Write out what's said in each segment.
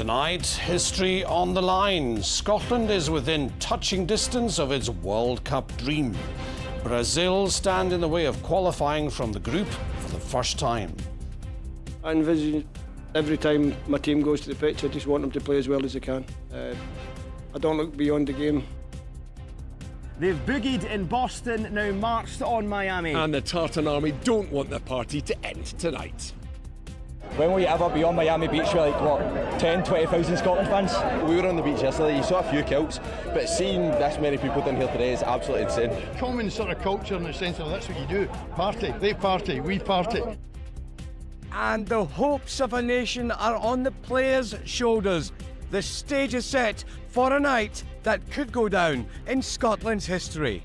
Tonight, history on the line. Scotland is within touching distance of its World Cup dream. Brazil stand in the way of qualifying from the group for the first time. I envisage every time my team goes to the pitch, I just want them to play as well as they can. I don't look beyond the game. They've boogied in Boston, now marched on Miami. And the Tartan Army don't want the party to end tonight. When will you ever be on Miami Beach with like, what, 10, 20,000 Scotland fans? We were on the beach yesterday, you saw a few kilts, but seeing this many people down here today is absolutely insane. Common sort of culture in the sense of that's what you do. Party, they party, we party. And the hopes of a nation are on the players' shoulders. The stage is set for a night that could go down in Scotland's history.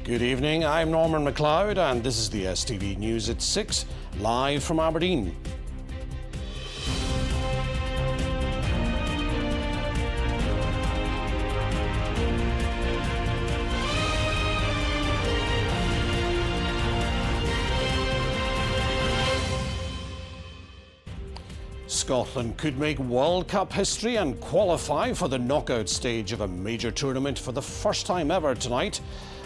Good evening, I'm Norman MacLeod and this is the STV News at 6, live from Aberdeen. Scotland could make World Cup history and qualify for the knockout stage of a major tournament for the first time ever tonight.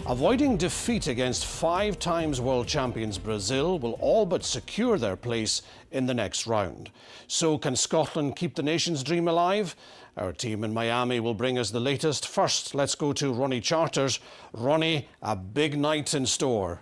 Avoiding defeat against 5 times world champions Brazil will all but secure their place in the next round. So can Scotland keep the nation's dream alive? Our team in Miami will bring us the latest. First, let's go to Ronnie Charters. Ronnie, a big night in store.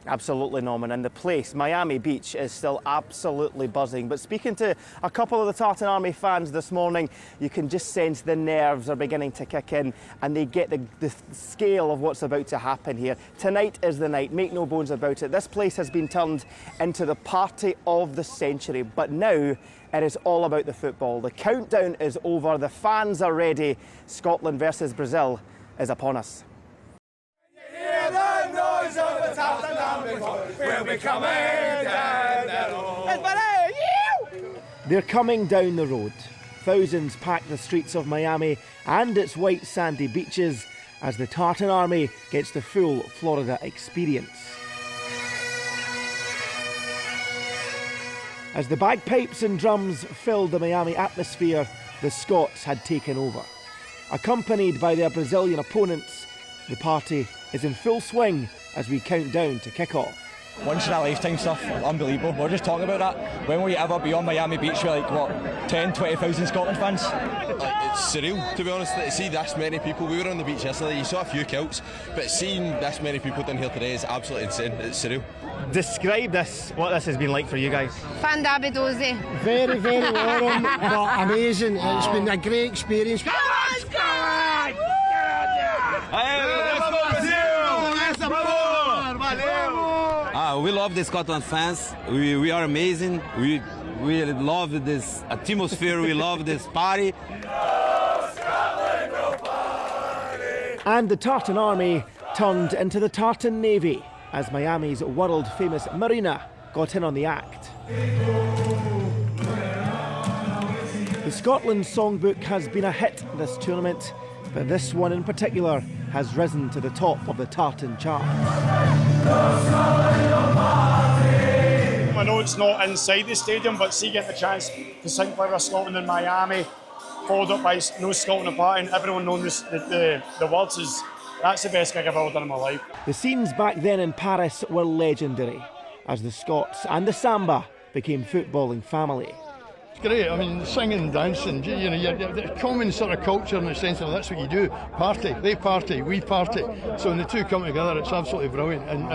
Absolutely, Norman, and the place, Miami Beach, is still absolutely buzzing. But speaking to a couple of the Tartan Army fans this morning, you can just sense the nerves are beginning to kick in and they get the scale of what's about to happen here. Tonight is the night, make no bones about it. This place has been turned into the party of the century, but now it is all about the football. The countdown is over, the fans are ready. Scotland versus Brazil is upon us. We'll be coming down the road. They're coming down the road. Thousands pack the streets of Miami and its white sandy beaches as the Tartan Army gets the full Florida experience. As the bagpipes and drums filled the Miami atmosphere, the Scots had taken over. Accompanied by their Brazilian opponents, the party is in full swing as we count down to kick off. Once in a lifetime stuff, unbelievable. We're just talking about that. When will you ever be on Miami Beach with like, what, 10, 20,000 Scotland fans? It's surreal, to be honest, to see this many people. We were on the beach yesterday, you saw a few kilts, but seeing this many people down here today is absolutely insane. It's surreal. Describe this, what this has been like for you guys. Fandabidosi. Very, very warm, but amazing. It's been a great experience. Come on, Scotland! We love the Scotland fans. We are amazing. We love this atmosphere. We love this party. And the Tartan Army turned into the Tartan Navy as Miami's world-famous marina got in on the act. The Scotland songbook has been a hit this tournament, but this one in particular has risen to the top of the Tartan chart. I know it's not inside the stadium, but see getting the chance to sing Clever Scotland in Miami, followed up by No Scotland Apart, and everyone knowing the words, that's the best gig I've ever done in my life. The scenes back then in Paris were legendary, as the Scots and the Samba became footballing family. It's great, I mean, singing, dancing, you know, you're common sort of culture in the sense of that's what you do. Party, they party, we party. So when the two come together, it's absolutely brilliant, and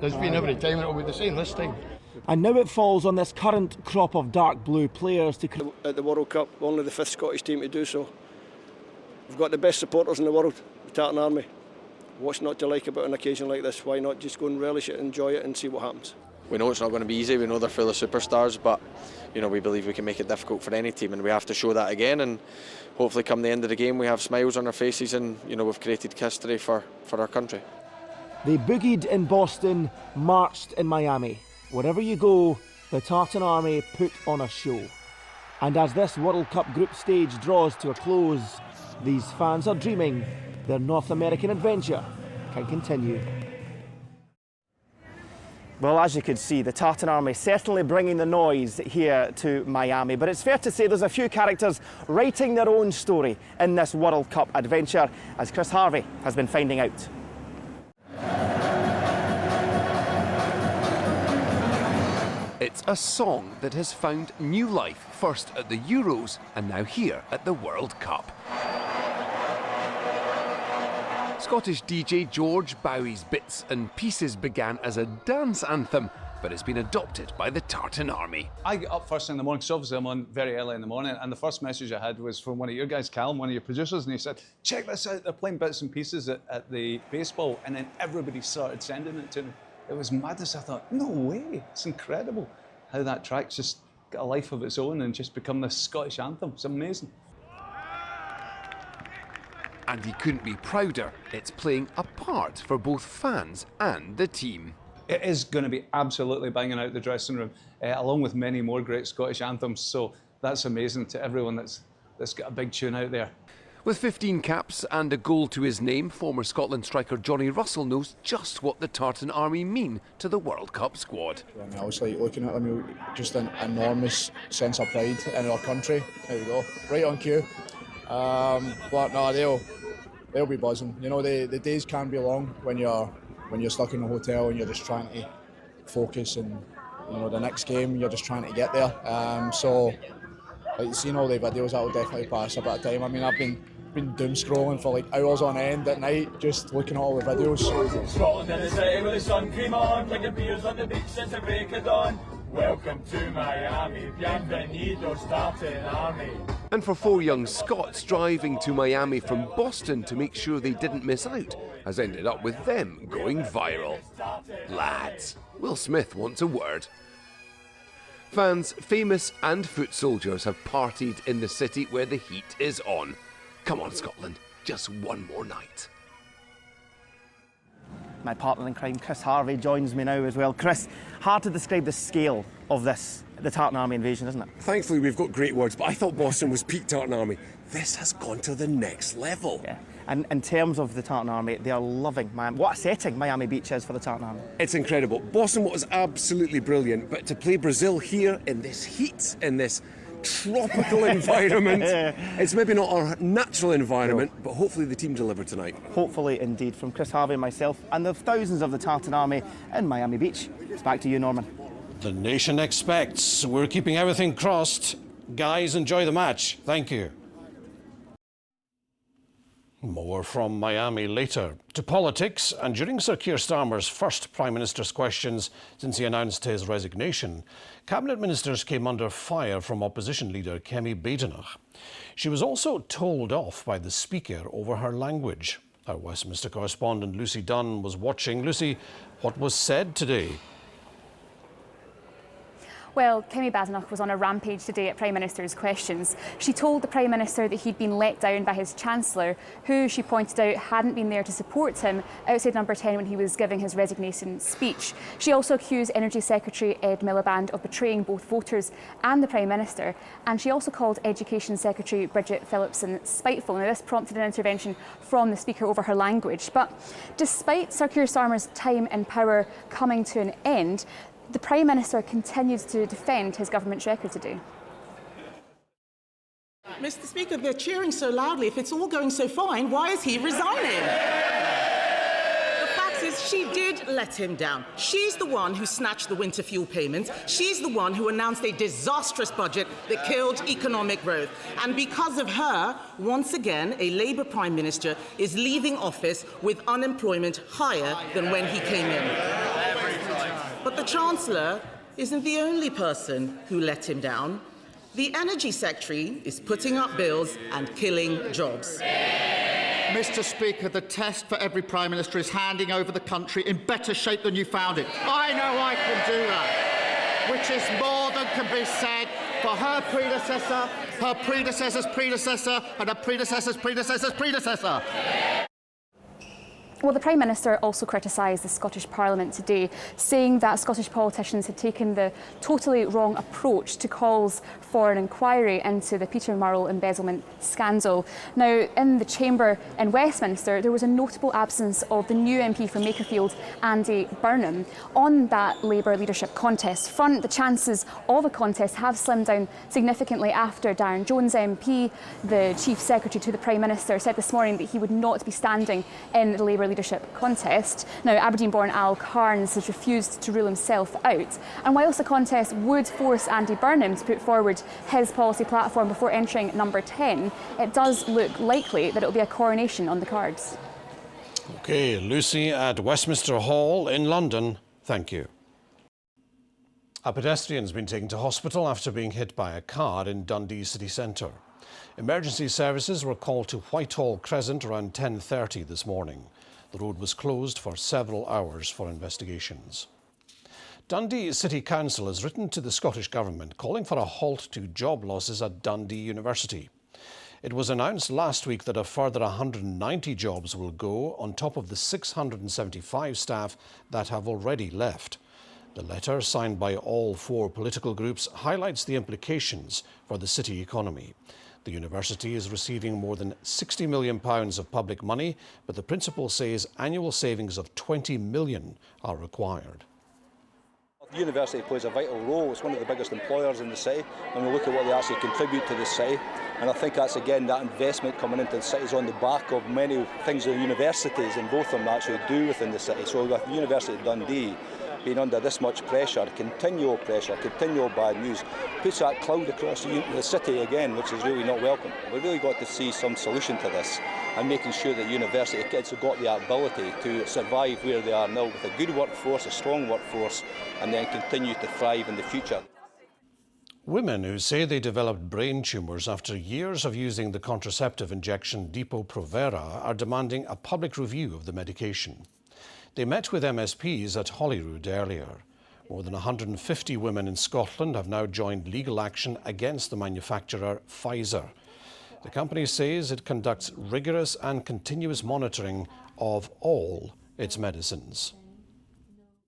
there's been every time, and it'll be the same this time. And now it falls on this current crop of dark blue players to... At the World Cup, only the 5th Scottish team to do so. We've got the best supporters in the world, the Tartan Army. What's not to like about an occasion like this? Why not just go and relish it, enjoy it and see what happens? We know it's not going to be easy, we know they're full of superstars, but you know, we believe we can make it difficult for any team, and we have to show that again, and hopefully come the end of the game we have smiles on our faces, and you know, we've created history for our country. They boogied in Boston, marched in Miami. Wherever you go, the Tartan Army put on a show. And as this World Cup group stage draws to a close, these fans are dreaming their North American adventure can continue. Well, as you could see, the Tartan Army certainly bringing the noise here to Miami. But it's fair to say there's a few characters writing their own story in this World Cup adventure, as Chris Harvey has been finding out. It's a song that has found new life, first at the Euros and now here at the World Cup. Scottish DJ George Bowie's Bits and Pieces began as a dance anthem, but it's been adopted by the Tartan Army. I get up first thing in the morning, because obviously I'm on very early in the morning, and the first message I had was from one of your guys, Callum, one of your producers, and he said, check this out, they're playing Bits and Pieces at the baseball, and then everybody started sending it to me. It was madness. I thought, no way, it's incredible how that track's just got a life of its own and just become this Scottish anthem. It's amazing. And he couldn't be prouder. It's playing a part for both fans and the team. It is going to be absolutely banging out the dressing room, along with many more great Scottish anthems. So that's amazing to everyone that's got a big tune out there. With 15 caps and a goal to his name, former Scotland striker Johnny Russell knows just what the Tartan Army mean to the World Cup squad. I was like looking at them, just an enormous sense of pride in our country. There we go, right on cue. But no, they'll be buzzing. You know, the days can be long when you're stuck in a hotel and you're just trying to focus, and you know the next game you're just trying to get there. So, like seeing all the videos, that will definitely pass a bit of time. I mean, I've been doom scrolling for like hours on end at night, just looking at all the videos. Scotland in the city with the sun cream on, drinking beers on the beach since the break of dawn. Welcome to Miami, bienvenidos Tartan Army. And for 4 young Scots driving to Miami from Boston to make sure they didn't miss out, has ended up with them going viral. Lads, Will Smith wants a word. Fans, famous and foot soldiers have partied in the city where the heat is on. Come on, Scotland, just one more night. My partner in crime, Chris Harvey, joins me now as well. Chris, hard to describe the scale of this, the Tartan Army invasion, isn't it? Thankfully, we've got great words, but I thought Boston was peak Tartan Army. This has gone to the next level. Yeah. And in terms of the Tartan Army, they are loving Miami. What a setting Miami Beach is for the Tartan Army. It's incredible. Boston was absolutely brilliant, but to play Brazil here in this heat, in this tropical environment, it's maybe not our natural environment, but hopefully the team deliver tonight. Hopefully indeed. From Chris Harvey, myself, and the thousands of the Tartan Army in Miami Beach. It's back to you, Norman. The nation expects. We're keeping everything crossed. Guys, enjoy the match. Thank you. More from Miami later. To politics, and during Sir Keir Starmer's first Prime Minister's questions since he announced his resignation, Cabinet Ministers came under fire from opposition leader Kemi Badenoch. She was also told off by the Speaker over her language. Our Westminster correspondent Lucy Dunn was watching. Lucy, what was said today? Well, Kemi Badenoch was on a rampage today at Prime Minister's questions. She told the Prime Minister that he'd been let down by his Chancellor, who, she pointed out, hadn't been there to support him outside Number 10 when he was giving his resignation speech. She also accused Energy Secretary Ed Miliband of betraying both voters and the Prime Minister, and she also called Education Secretary Bridget Phillipson spiteful. Now, this prompted an intervention from the Speaker over her language. But despite Sir Keir Starmer's time in power coming to an end, the Prime Minister continues to defend his government's record today. Mr. Speaker, they're cheering so loudly. If it's all going so fine, why is he resigning? The fact is, she did let him down. She's the one who snatched the winter fuel payments. She's the one who announced a disastrous budget that killed economic growth. And because of her, once again, a Labour Prime Minister is leaving office with unemployment higher than when he came in. But the Chancellor isn't the only person who let him down. The Energy Secretary is putting up bills and killing jobs. Mr. Speaker, the test for every Prime Minister is handing over the country in better shape than you found it. I know I can do that, which is more than can be said for her predecessor, her predecessor's predecessor, and her predecessor's predecessor's predecessor. Well, the Prime Minister also criticised the Scottish Parliament today, saying that Scottish politicians had taken the totally wrong approach to calls for an inquiry into the Peter Murrell embezzlement scandal. Now, in the Chamber in Westminster, there was a notable absence of the new MP from Makerfield, Andy Burnham. On that Labour leadership contest front, the chances of a contest have slimmed down significantly after Darren Jones MP, the Chief Secretary to the Prime Minister, said this morning that he would not be standing in the Labour leadership contest. Now, Aberdeen-born Al Carnes has refused to rule himself out. And whilst the contest would force Andy Burnham to put forward his policy platform before entering number 10, it does look likely that it will be a coronation on the cards. OK, Lucy at Westminster Hall in London, thank you. A pedestrian has been taken to hospital after being hit by a car in Dundee city centre. Emergency services were called to Whitehall Crescent around 10:30 this morning. The road was closed for several hours for investigations. Dundee City Council has written to the Scottish Government calling for a halt to job losses at Dundee University. It was announced last week that a further 190 jobs will go on top of the 675 staff that have already left. The letter, signed by all 4 political groups, highlights the implications for the city economy. The university is receiving more than £60 million of public money, but the principal says annual savings of £20 million are required. The university plays a vital role. It's one of the biggest employers in the city, and we look at what they actually contribute to the city. And I think that's, again, that investment coming into the city is on the back of many things the universities and both of them actually do within the city. So with the University of Dundee being under this much pressure, continual bad news, puts that cloud across the city again, which is really not welcome. We've really got to see some solution to this and making sure that university kids have got the ability to survive where they are now with a good workforce, a strong workforce, and then continue to thrive in the future. Women who say they developed brain tumours after years of using the contraceptive injection Depo-Provera are demanding a public review of the medication. They met with MSPs at Holyrood earlier. More than 150 women in Scotland have now joined legal action against the manufacturer Pfizer. The company says it conducts rigorous and continuous monitoring of all its medicines.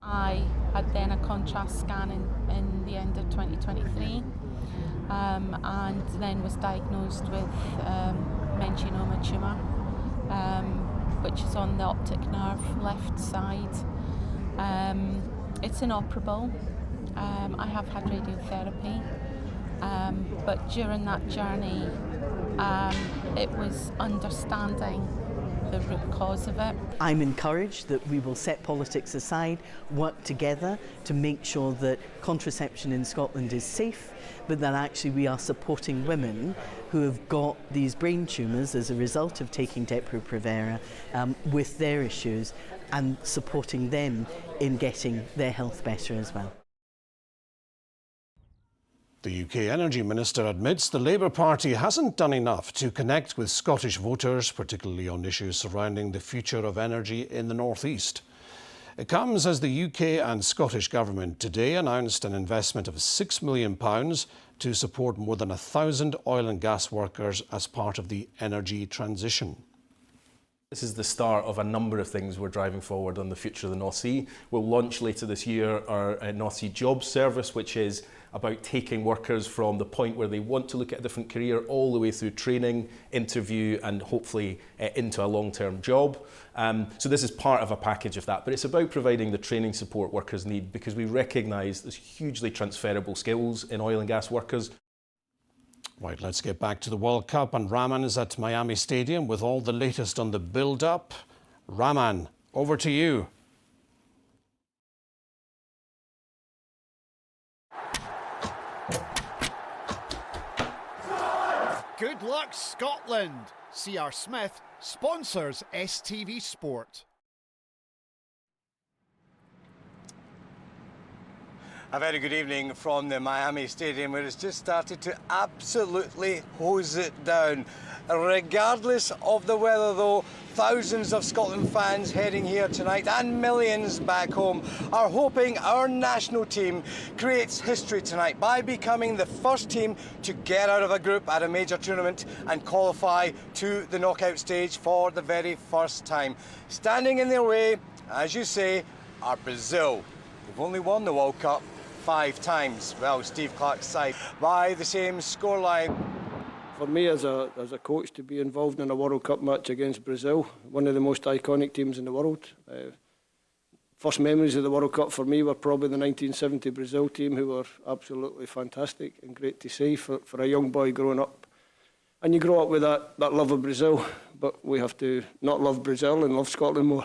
I had then a contrast scan in the end of 2023 and then was diagnosed with meningioma tumour, which is on the optic nerve left side. It's inoperable. I have had radiotherapy, but during that journey it was understanding the root cause of it. I'm encouraged that we will set politics aside, work together to make sure that contraception in Scotland is safe, but that actually we are supporting women who have got these brain tumours as a result of taking Depo-Provera with their issues and supporting them in getting their health better as well. The UK Energy Minister admits the Labour Party hasn't done enough to connect with Scottish voters, particularly on issues surrounding the future of energy in the North East. It comes as the UK and Scottish Government today announced an investment of £6 million to support more than 1,000 oil and gas workers as part of the energy transition. This is the start of a number of things we're driving forward on the future of the North Sea. We'll launch later this year our North Sea Jobs Service, which is about taking workers from the point where they want to look at a different career all the way through training, interview and hopefully into a long-term job. So this is part of a package of that, but it's about providing the training support workers need because we recognise there's hugely transferable skills in oil and gas workers. Right, let's get back to the World Cup, and Rahman is at Miami Stadium with all the latest on the build-up. Rahman, over to you. Good luck, Scotland. C.R. Smith sponsors STV Sport. A very good evening from the Miami Stadium, where it's just started to absolutely hose it down. Regardless of the weather though, thousands of Scotland fans heading here tonight and millions back home are hoping our national team creates history tonight by becoming the first team to get out of a group at a major tournament and qualify to the knockout stage for the very first time. Standing in their way, as you say, are Brazil. They've only won the World Cup 5 times. Well, Steve Clarke's side by the same scoreline. For me as a coach to be involved in a World Cup match against Brazil, one of the most iconic teams in the world. First memories of the World Cup for me were probably the 1970 Brazil team, who were absolutely fantastic and great to see for a young boy growing up. And you grow up with that love of Brazil, but we have to not love Brazil and love Scotland more.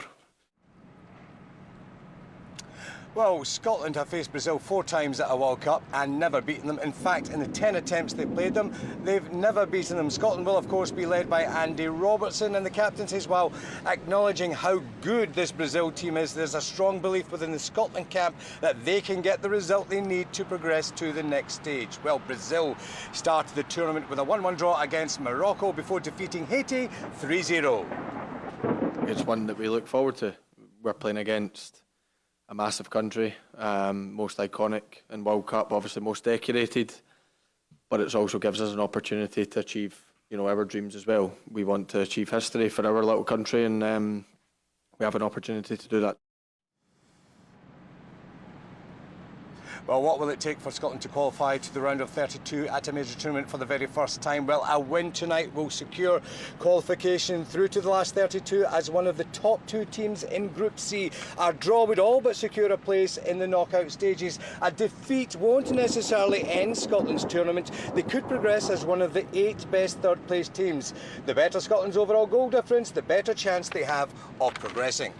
Well, Scotland have faced Brazil 4 times at a World Cup and never beaten them. In fact, in the 10 attempts they've played them, they've never beaten them. Scotland will, of course, be led by Andy Robertson, and the captain says, while acknowledging how good this Brazil team is, there's a strong belief within the Scotland camp that they can get the result they need to progress to the next stage. Well, Brazil started the tournament with a 1-1 draw against Morocco before defeating Haiti 3-0. It's one that we look forward to. We're playing against a massive country, most iconic in World Cup, obviously most decorated, but it also gives us an opportunity to achieve, our dreams as well. We want to achieve history for our little country, and we have an opportunity to do that. Well, what will it take for Scotland to qualify to the round of 32 at a major tournament for the very first time? Well, a win tonight will secure qualification through to the last 32 as one of the top 2 teams in Group C. A draw would all but secure a place in the knockout stages. A defeat won't necessarily end Scotland's tournament. They could progress as one of the 8 best third-place teams. The better Scotland's overall goal difference, the better chance they have of progressing.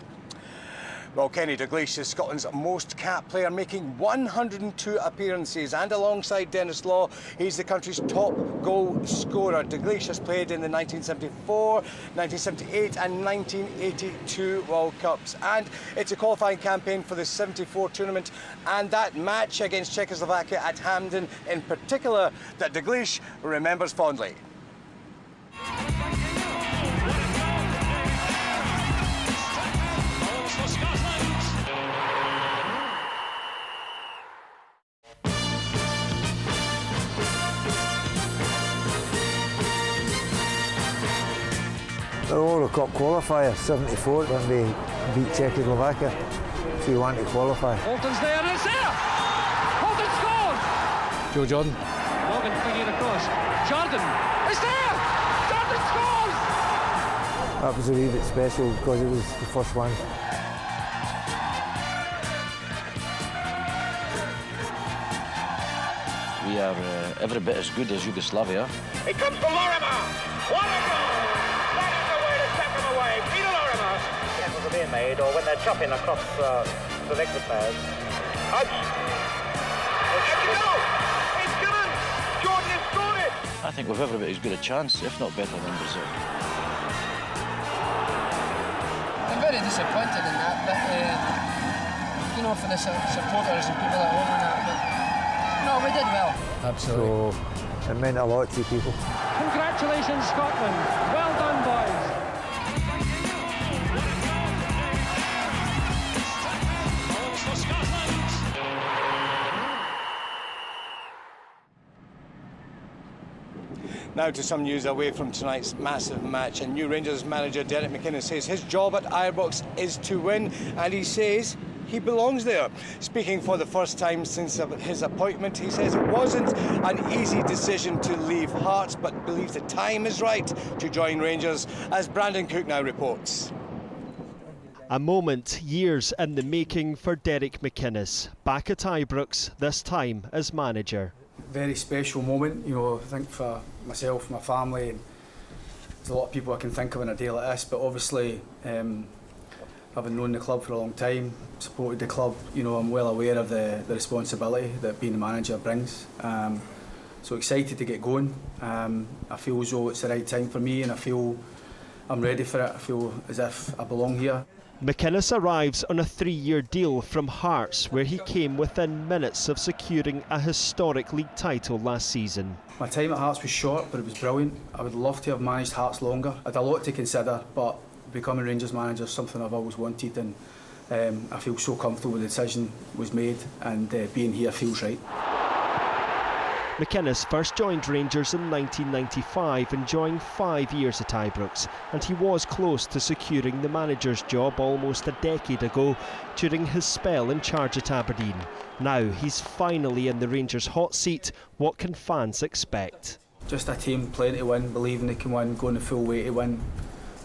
Well, Kenny Dalglish is Scotland's most capped player, making 102 appearances, and alongside Dennis Law, he's the country's top goal scorer. Dalglish has played in the 1974, 1978 and 1982 World Cups, and it's a qualifying campaign for the 74 tournament, and that match against Czechoslovakia at Hampden in particular that Dalglish remembers fondly. The World Cup qualifier, 74, when we beat Czechoslovakia, so we want to qualify. Bolton's there, and it's there! Bolton scores! Joe Jordan. Morgan flinging across. Jordan is there! Jordan scores! That was a wee bit special because it was the first one. We are every bit as good as Yugoslavia. It comes to Lorimer! What a goal! That is the way to set them away. Peter Lorimer! Tackles are being made, or when they're chopping across the legs of players. Hodge! It's a goal! It's given! Jordan has scored it! I think we've every bit as good a chance, if not better than Brazil. I'm very disappointed in that, but for the supporters and people at home and that, but no, we did well. Absolutely. So it meant a lot to people. Congratulations, Scotland. Well done, boys. Now to some news away from tonight's massive match, and new Rangers manager Derek McInnes says his job at Ibrox is to win, and he says he belongs there. Speaking for the first time since his appointment, he says it wasn't an easy decision to leave Hearts, but believes the time is right to join Rangers, as Brandon Cook now reports. A moment, years in the making for Derek McInnes, back at Ibrox, this time as manager. Very special moment, I think for myself, my family, and there's a lot of people I can think of on a day like this, but obviously having known the club for a long time, supported the club, I'm well aware of the responsibility that being the manager brings. So excited to get going. I feel as though it's the right time for me, and I feel I'm ready for it. I feel as if I belong here. McInnes arrives on a 3-year deal from Hearts, where he came within minutes of securing a historic league title last season. My time at Hearts was short, but it was brilliant. I would love to have managed Hearts longer. I had a lot to consider, but becoming Rangers manager is something I've always wanted, and I feel so comfortable the decision was made, and being here feels right. McInnes first joined Rangers in 1995, enjoying 5 years at Ibrox, and he was close to securing the manager's job almost a decade ago during his spell in charge at Aberdeen. Now he's finally in the Rangers' hot seat. What can fans expect? Just a team playing to win, believing they can win, going the full way to win,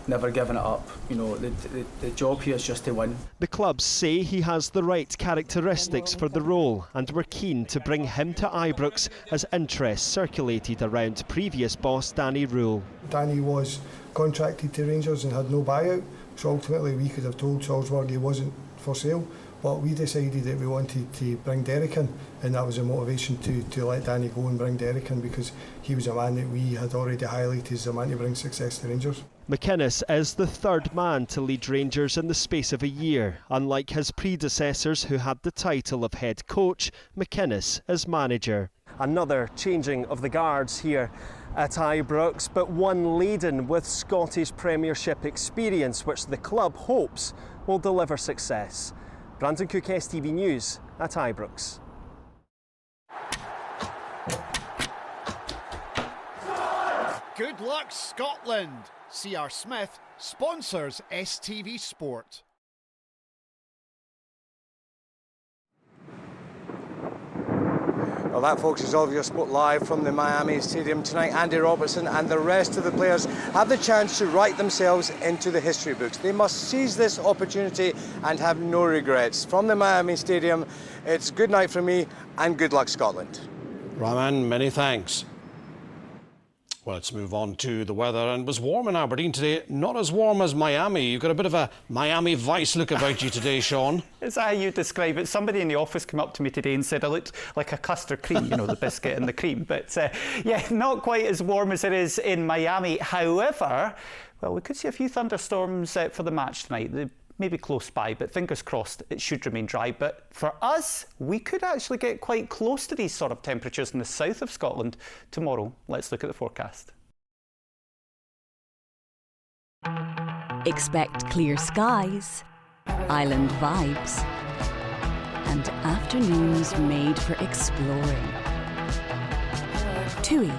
never giving it up. You know, the job here is just to win. The clubs say he has the right characteristics for the role and were keen to bring him to Ibrox as interest circulated around previous boss Danny Rule. Danny was contracted to Rangers and had no buyout, so ultimately we could have told Salzburg he wasn't for sale, but we decided that we wanted to bring Derek in, and that was a motivation to let Danny go and bring Derek in, because he was a man that we had already highlighted as a man to bring success to Rangers. McInnes is the third man to lead Rangers in the space of a year. Unlike his predecessors who had the title of head coach, McInnes is manager. Another changing of the guards here at Ibrox, but one laden with Scottish Premiership experience, which the club hopes will deliver success. Brandon Cook, STV News at Ibrox. Good luck, Scotland. CR Smith sponsors STV Sport. Well, that, folks, is all of your sport live from the Miami Stadium tonight. Andy Robertson and the rest of the players have the chance to write themselves into the history books. They must seize this opportunity and have no regrets. From the Miami Stadium, it's good night from me and good luck, Scotland. Rahman, many thanks. Well, let's move on to the weather. And it was warm in Aberdeen today, not as warm as Miami. You've got a bit of a Miami Vice look about you today, Sean. Is that how you describe it? Somebody in the office came up to me today and said I looked like a custard cream, you know, the biscuit and the cream. But yeah, not quite as warm as it is in Miami. However, well, we could see a few thunderstorms for the match tonight. They may be close by, but fingers crossed it should remain dry. But for us, we could actually get quite close to these sort of temperatures in the south of Scotland tomorrow. Let's look at the forecast. Expect clear skies, island vibes, and afternoons made for exploring. TUI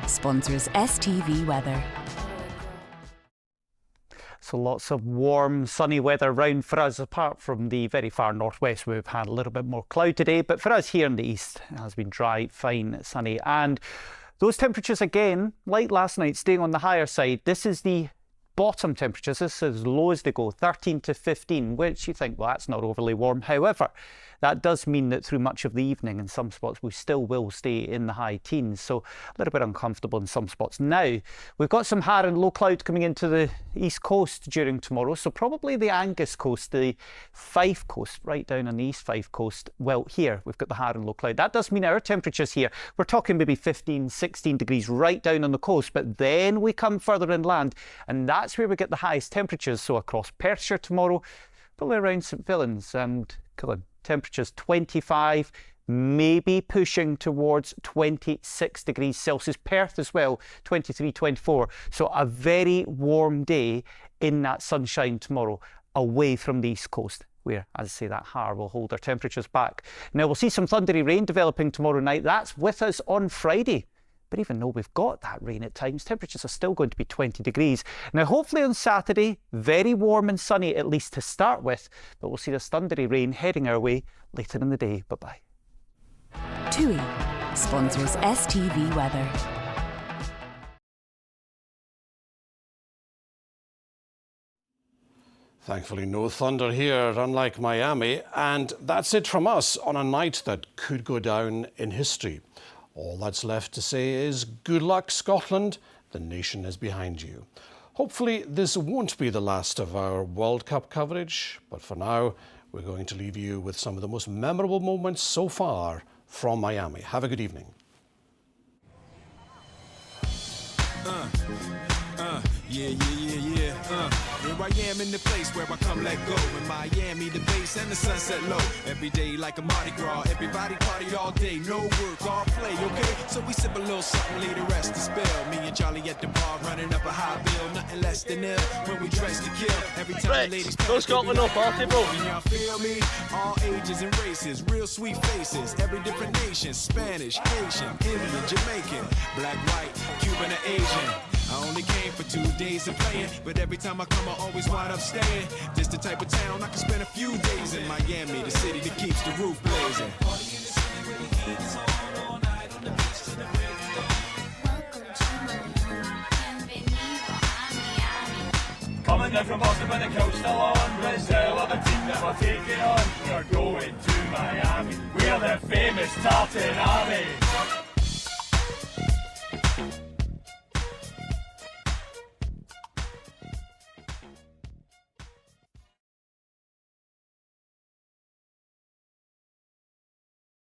sponsors STV Weather. So lots of warm, sunny weather around for us, apart from the very far northwest where we've had a little bit more cloud today. But for us here in the east, it has been dry, fine, sunny. And those temperatures again, like last night, staying on the higher side. This is the bottom temperatures. This is as low as they go, 13 to 15, which you think, well, that's not overly warm. However, that does mean that through much of the evening in some spots we still will stay in the high teens, so a little bit uncomfortable in some spots. Now, we've got some high and low cloud coming into the east coast during tomorrow, so probably the Angus coast, the Fife coast, right down on the east Fife coast. Well, here we've got the high and low cloud. That does mean our temperatures here, we're talking maybe 15, 16 degrees right down on the coast, but then we come further inland and that's where we get the highest temperatures. So across Perthshire tomorrow, probably around St Fillan's and Cullen. Temperatures 25, maybe pushing towards 26 degrees Celsius. Perth as well, 23, 24. So a very warm day in that sunshine tomorrow, away from the east coast, where, as I say, that har will hold our temperatures back. Now, we'll see some thundery rain developing tomorrow night. That's with us on Friday. But even though we've got that rain at times, temperatures are still going to be 20 degrees. Now, hopefully on Saturday, very warm and sunny, at least to start with, but we'll see this thundery rain heading our way later in the day. Bye-bye. TUI sponsors STV Weather. Thankfully, no thunder here, unlike Miami. And that's it from us on a night that could go down in history. All that's left to say is good luck, Scotland. The nation is behind you. Hopefully, this won't be the last of our World Cup coverage, but for now, we're going to leave you with some of the most memorable moments so far from Miami. Have a good evening. Yeah. Here I am in the place where I come let go. In Miami, the bass and the sunset low. Every day like a Mardi Gras. Everybody party all day. No work, all play, okay? So we sip a little something, leave the rest to spill. Me and Charlie at the bar running up a high bill. Nothing less than ill when we dress to kill. Every time the ladies go Scotland up, party, bro. Can y'all feel me? All ages and races, real sweet faces. Every different nation. Spanish, Haitian, Indian, Jamaican, black, white, Cuban, or Asian. I only came for 2 days of playing, but every time I come I always wind up staying. This the type of town I can spend a few days in. Miami, the city that keeps the roof blazing. Coming down from Boston with the coach still on. Brazil are the team that we're taking on. We're going to Miami. We're the famous Tartan Army.